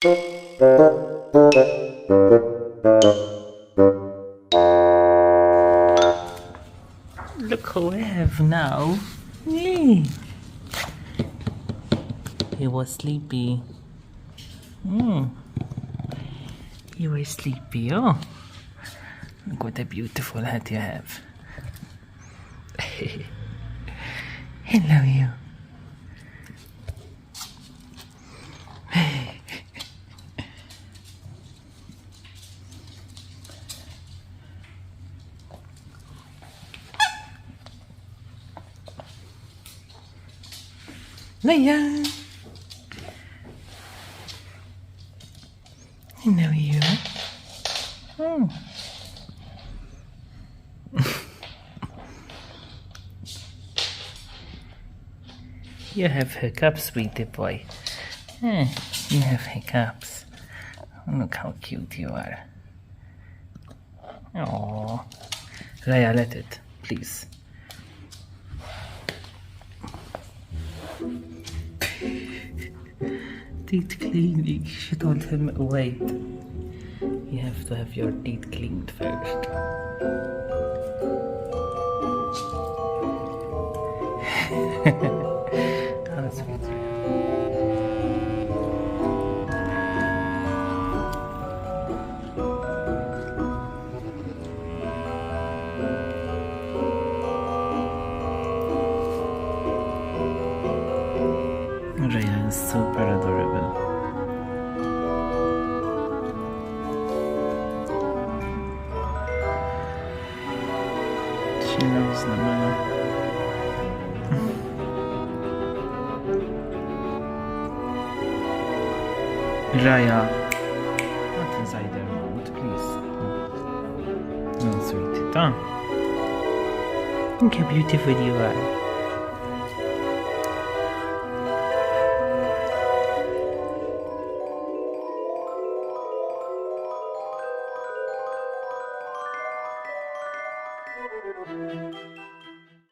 Look who we have now. Lee. He was sleepy. You were sleepy, oh. Look what a beautiful hat you have. Hello, you. Leia. Hello, you. Oh. You have hiccups, sweetie boy. You have hiccups. Look how cute you are. Oh, Raya, let it, please. Teeth cleaning. She told him, wait. You have to have your teeth cleaned first. How sweet. Raya is super adorable. She knows the man. Raya, not inside their mouth, please. No, sweetie, don't. Look how beautiful you are.